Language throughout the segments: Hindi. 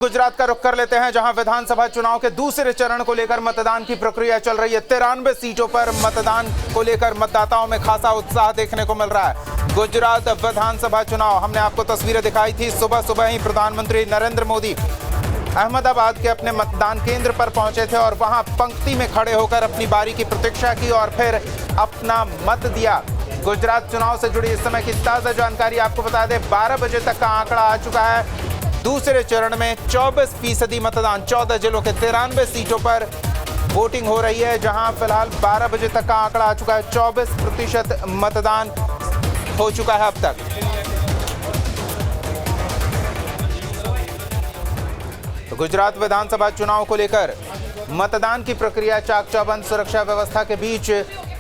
गुजरात का रुख कर लेते हैं, जहां विधानसभा चुनाव के दूसरे चरण को लेकर मतदान की प्रक्रिया चल रही है। 93 सीटों पर मतदान को लेकर मतदाताओं में खासा उत्साह देखने को मिल रहा है। गुजरात विधानसभा चुनाव, हमने आपको तस्वीरें दिखाई थी। सुबह सुबह ही प्रधानमंत्री नरेंद्र मोदी अहमदाबाद के अपने मतदान केंद्र पर पहुंचे थे और वहां पंक्ति में खड़े होकर अपनी बारी की प्रतीक्षा की और फिर अपना मत दिया। गुजरात चुनाव से जुड़ी इस समय की ताजा जानकारी आपको बता दें, 12 बजे तक का आंकड़ा आ चुका है। दूसरे चरण में 24% मतदान, 14 जिलों के 93 सीटों पर वोटिंग हो रही है, जहां फिलहाल 12 बजे तक का आंकड़ा आ चुका है। 24% मतदान हो चुका है अब तक। तो गुजरात विधानसभा चुनाव को लेकर मतदान की प्रक्रिया चाक चौबंद सुरक्षा व्यवस्था के बीच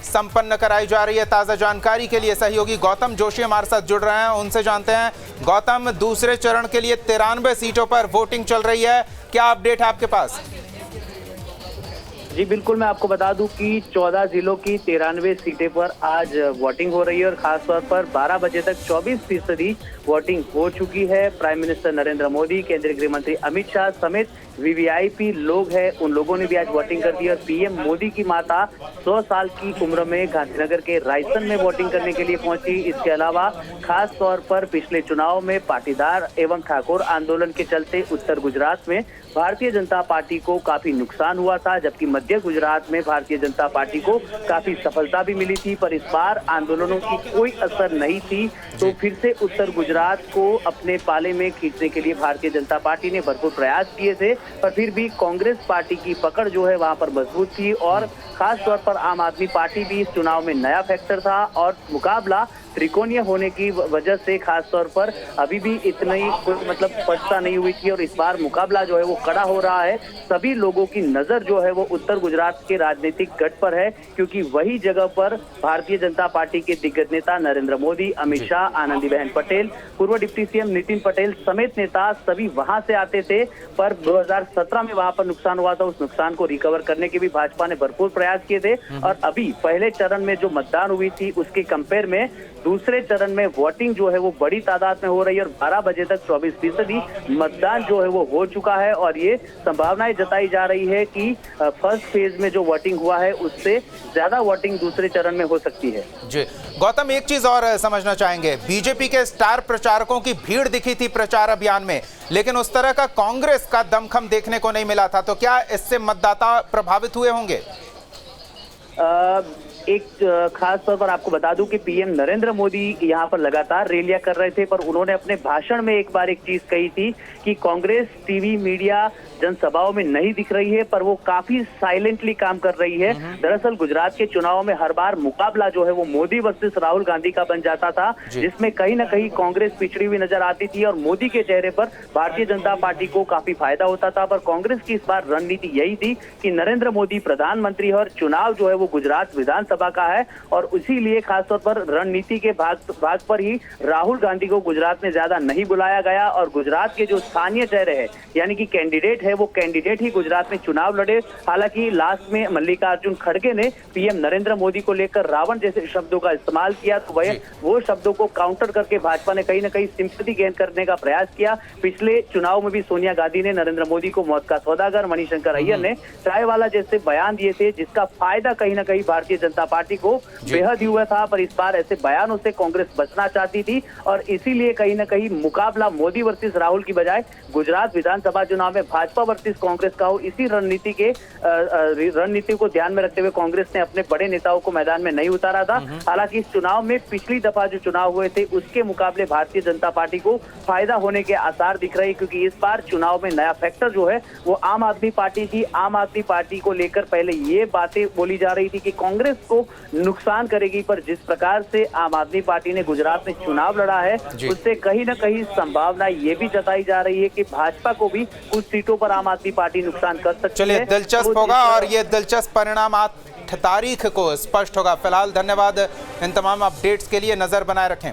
संपन्न कराई जा रही है। ताजा जानकारी के लिए सहयोगी गौतम जोशी हमारे साथ जुड़ रहे हैं, उनसे जानते हैं। गौतम, दूसरे चरण के लिए 93 सीटों पर वोटिंग चल रही है, क्या अपडेट है आपके पास? जी बिल्कुल, मैं आपको बता दूं कि 14 जिलों की 93 सीटें पर आज वोटिंग हो रही है और खास तौर पर 12 बजे तक 24% वोटिंग हो चुकी है। प्राइम मिनिस्टर नरेंद्र मोदी, केंद्रीय गृह मंत्री अमित शाह समेत वीवीआईपी लोग हैं, उन लोगों ने भी आज वोटिंग कर दी और पीएम मोदी की माता 100 साल की उम्र में गांधीनगर के रायसन में वोटिंग करने के लिए पहुंची। इसके अलावा खास तौर पर पिछले चुनाव में पाटीदार एवं ठाकुर आंदोलन के चलते उत्तर गुजरात में भारतीय जनता पार्टी को काफी नुकसान हुआ था, जबकि मध्य गुजरात में भारतीय जनता पार्टी को काफी सफलता भी मिली थी। पर इस बार आंदोलनों की कोई असर नहीं थी, तो फिर से उत्तर गुजरात को अपने पाले में खींचने के लिए भारतीय जनता पार्टी ने भरपूर प्रयास किए थे, पर फिर भी कांग्रेस पार्टी की पकड़ जो है वहां पर मजबूत थी और खास तौर पर आम आदमी पार्टी भी इस चुनाव में नया फैक्टर था और मुकाबला त्रिकोणीय होने की वजह से खास तौर पर अभी भी इतनी कोई स्पष्टता नहीं हुई थी और इस बार मुकाबला जो है वो कड़ा हो रहा है। सभी लोगों की नजर जो है वो उत्तर गुजरात के राजनीतिक गढ़ पर है, क्योंकि वही जगह पर भारतीय जनता पार्टी के दिग्गज नेता नरेंद्र मोदी, अमित शाह, आनंदीबेन पटेल, पूर्व डिप्टी सीएम नितिन पटेल समेत नेता सभी वहां से आते थे। पर 2017 में वहां पर नुकसान हुआ था, उस नुकसान को रिकवर करने के भी भाजपा ने भरपूर प्रयास किए थे और अभी पहले चरण में जो मतदान हुई थी उसके कंपेयर में दूसरे चरण में वोटिंग जो है वो बड़ी तादाद में हो रही है और 12 बजे तक 24% मतदान जो है वो हो चुका है और ये संभावनाएं जताई जा रही है कि फर्स्ट फेज में जो वोटिंग हुआ है उससे ज्यादा वोटिंग दूसरे चरण में हो सकती है। जी गौतम, एक चीज और समझना चाहेंगे, बीजेपी के स्टार प्रचारकों की भीड़ दिखी थी प्रचार अभियान में, लेकिन उस तरह का कांग्रेस का दमखम देखने को नहीं मिला था, तो क्या इससे मतदाता प्रभावित हुए होंगे? एक खास तौर पर आपको बता दूं कि पीएम नरेंद्र मोदी यहाँ पर लगातार रैलियां कर रहे थे, पर उन्होंने अपने भाषण में एक बार एक चीज कही थी कि कांग्रेस टीवी मीडिया जनसभाओं में नहीं दिख रही है, पर वो काफी साइलेंटली काम कर रही है। दरअसल गुजरात के चुनाव में हर बार मुकाबला जो है वो मोदी वर्सेस राहुल गांधी का बन जाता था, जिसमें कहीं ना कहीं कांग्रेस पिछड़ी हुई नजर आती थी और मोदी के चेहरे पर भारतीय जनता पार्टी को काफी फायदा होता था। पर कांग्रेस की इस बार रणनीति यही थी कि नरेंद्र मोदी प्रधानमंत्री है और चुनाव जो है वो गुजरात विधानसभा का है और इसीलिए खासतौर पर रणनीति के भाग पर ही राहुल गांधी को गुजरात में ज्यादा नहीं बुलाया गया और गुजरात के जो स्थानीय चेहरे हैं यानी कि कैंडिडेट है वो कैंडिडेट ही गुजरात में चुनाव लड़े। हालांकि लास्ट में मल्लिकार्जुन खड़गे ने पीएम नरेंद्र मोदी को लेकर रावण जैसे शब्दों का इस्तेमाल किया, तो वह वो शब्दों को काउंटर करके भाजपा ने कहीं ना कहीं सिंपैथी गेन करने का प्रयास किया। पिछले चुनाव में भी सोनिया गांधी ने नरेंद्र मोदी को मौत का सौदागर, मणिशंकर अय्यर ने चाय वाला जैसे बयान दिए थे, जिसका फायदा कहीं ना कहीं भारतीय जनता पार्टी को बेहद हुआ था। पर इस बार ऐसे बयानों से कांग्रेस बचना चाहती थी और इसीलिए कहीं ना कहीं मुकाबला मोदी वर्सेस राहुल की बजाय गुजरात विधानसभा चुनाव में भाजपा वर्सेस कांग्रेस का हो। इसी रणनीति को ध्यान में रखते हुए कांग्रेस ने अपने बड़े नेताओं को मैदान में नहीं उतारा था। हालांकि इस चुनाव में पिछली दफा जो चुनाव हुए थे उसके मुकाबले भारतीय जनता पार्टी को फायदा होने के आसार दिख रहे हैं, क्योंकि इस बार चुनाव में नया फैक्टर जो है वो आम आदमी पार्टी थी। आम आदमी पार्टी को लेकर पहले ये बातें बोली जा रही थी कि कांग्रेस को नुकसान करेगी, पर जिस प्रकार से आम आदमी पार्टी ने गुजरात में चुनाव लड़ा है उससे कहीं ना कहीं संभावना ये भी जताई जा रही है कि भाजपा को भी कुछ सीटों पर आम आदमी पार्टी नुकसान कर सकती है। चलिए, दिलचस्प होगा और ये दिलचस्प परिणाम 8 तारीख को स्पष्ट होगा। फिलहाल धन्यवाद इन तमाम अपडेट्स के लिए, नजर बनाए रखें।